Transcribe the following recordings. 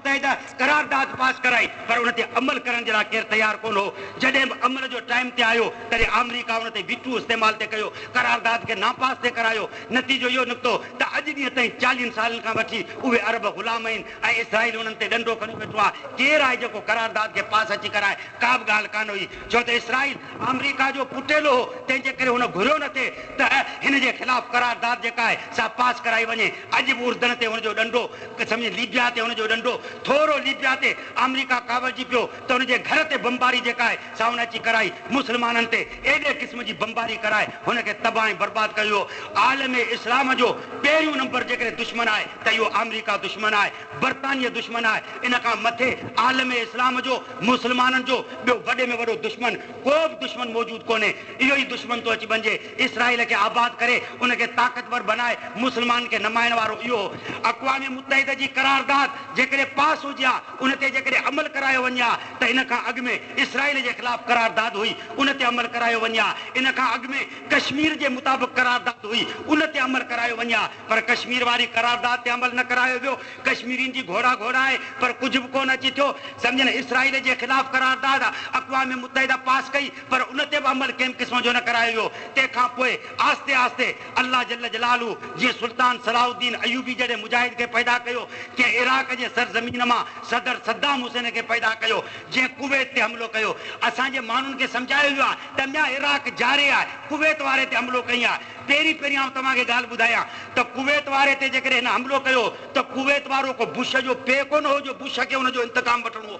मुत्तहिदा करारदाद पास कराई पर उन ते अमल करण जे लाइ केरु तयार कोन हो। जॾहिं अमल जो टाइम ते आयो तॾहिं अमरीका उन ते बीटू इस्तेमाल ते कयो, करारदाद खे नापास ते करायो। नतीजो इहो निकितो त अॼु ॾींहं ताईं 40 सालनि खां वठी उहे अरब ग़ुलाम आहिनि ऐं इसराइल उन्हनि ते डंडो खणी वेठो आहे। केरु आहे जेको करारदाद खे पास अची कराए? का बि ॻाल्हि कान हुई, छो त इसराइल अमरीका जो पुटेलो हो, तंहिंजे करे हुन घुरियो न थिए त हिन जे ख़िलाफ़ करारदाद जेका आहे सा पास कराई वञे। अॼु बि उर्दन ते हुनजो डंडो, सम्झ लीबिया ते हुनजो डंडो, थोरो लीबिया ते अमरीका कावड़जी पियो त हुनजे घर ते बमबारी जेका आहे सा हुन अची कराई। मुस्लमाननि ते एॾे क़िस्म जी बमबारी कराए हुनखे तबाह ऐं बर्बाद कयो। आलम इस्लाम जो पहिरियों नंबर जेकॾहिं दुश्मन आहे त इहो अमरीका दुश्मन आहे, बर्तानिया दुश्मन आहे। इन खां मथे आलम इस्लाम जो, मुस्लमाननि जो ॿियो वॾे में वॾो दुश्मन को बि दुश्मन मौजूदु कोन्हे। इहो ई दुश्मन थो अची वञे इसराइल खे आबाद करे उनखे ताक़तवर बनाए मुस्लमान खे नमाइण वारो इहो। अक़वाम मुत्तहिदा जी करारदाद जेकॾहिं पास हुजे हा, उन ते जेकॾहिं अमल करायो वञे हा त इन खां अॻु में इसराइल जे ख़िलाफ़ करारदाद हुई, उन ते अमल करायो वञे हा। इन खां अॻु में कश्मीर जे मुताबिक़ करारदाद हुई, उन ते अमल करायो वञे हा। पर कश्मीर वारी करारदाद ते अमल न करायो वियो। कश्मीरियुनि जी घोड़ा घोड़ा आहे पर कुझु बि कोन अची थियो। सम्झनि इसराइल जे ख़िलाफ़ करारदाद अक़वाम मुत्तहिदा पास कई पर उन ते बि अमल कंहिं क़िस्म जो न करायो वियो। तंहिंखां पोइ आस्ते आस्ते अल्लाह जल जलालू जीअं सुल्तान सलाउद्दीन अयूबी जॾहिं मुजाहिद खे पैदा कयो, कंहिं इराक जे सरज़मीन मां सदर सद्दाम हुसैन खे पैदा कयो, जंहिं कुवैत ते हमिलो कयो। असांजे माण्हुनि खे सम्झायो वियो आहे त अञा इराक जारे आहे, कुवैत वारे ते हमिलो कई आहे। पहिरीं पहिरीं आउं तव्हांखे ॻाल्हि ॿुधायां त कुवैत वारे ते जेकॾहिं हिन हमिलो कयो त कुवैत वारो को बुश जो पे कोन हो जो बुश खे हुनजो इंतकाम वठिणो हो।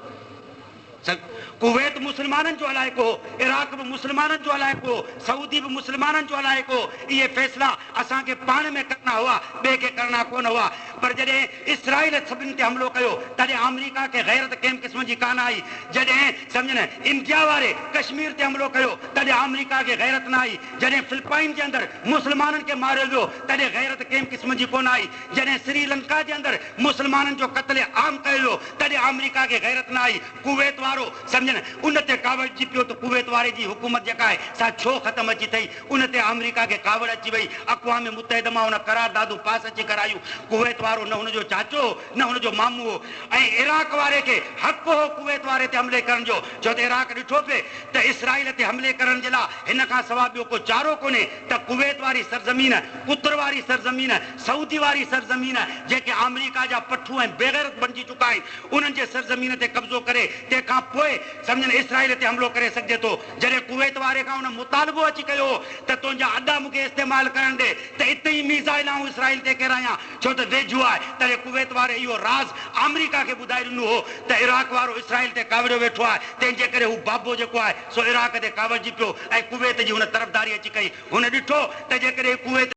कुवैत मुस्लमाननि जो हलाइको हो, इराक बि मुस्लमाननि जो हलाइको हो, सऊदी बि मुस्लमाननि जो हलाइको हो। इहे फ़ैसिला असांखे पाण में करणा हुआ, ॿिए खे करणा कोन हुआ। पर जॾहिं इसराइल सभिनी ते हमिलो कयो तॾहिं अमरीका खे गैरत कंहिं क़िस्म जी कान आई। जॾहिं सम्झनि इंडिया वारे कश्मीर ते हमिलो कयो तॾहिं अमरीका खे गैरत न आई। जॾहिं फिलिपाइन जे अंदरि मुस्लमाननि खे मारियो वियो तॾहिं गैरत कंहिं क़िस्म जी कोन आई। जॾहिं श्रीलंका जे अंदरि मुस्लमाननि जो क़त्ल आम कयो वियो तॾहिं अमरीका खे गैरत न आई। कुवैत वारो सम्झनि उन ते कावड़जी पियो त कुवैत वारे जी हुकूमत जेका आहे सा छो ख़तमु अची अथई? उन ते अमरीका खे कावड़ अची वई। अक़वाम मुत्तहिदा मां हुन करारदादूं पास अची करायूं। कुवैत वारो न हुनजो चाचो न हुनजो मामू हो ऐं इराक वारे खे हक़ हो कुवैत वारे ते हमले करण जो, छो त इराक ॾिठो पिए त इसराइल ते हमले करण जे लाइ हिन खां सवाइ ॿियो को चारो कोन्हे त कुवैत वारी सरज़मीन, कुतर वारी सरज़मीन, सऊदी वारी सरज़मीन जेके अमरीका जा पठू ऐं बेगैरत बणिजी चुका आहिनि, उन्हनि जे सरज़मीन ते कब्ज़ो करे तंहिंखां पोइ सम्झनि इसराइल ते हमिलो करे सघिजे थो। जॾहिं कुवैत वारे खां हुन मुतालबो अची कयो त तुंहिंजा अॾा मूंखे इस्तेमालु करण ॾे त इते ई मीज़ाइल आऊं इसराइल ते किरायां, छो त वेझो आहे। तॾहिं कुवैत वारे इहो राज़ अमरीका खे ॿुधाए ॾिनो हो त इराक वारो इसराइल ते कावड़ियो वेठो आहे, तंहिंजे करे हू बाबो जेको आहे सो इराक ते कावड़जी पियो ऐं कुवैत जी हुन तरफ़दारी अची कई। हुन ॾिठो त जेकॾहिं कुवैत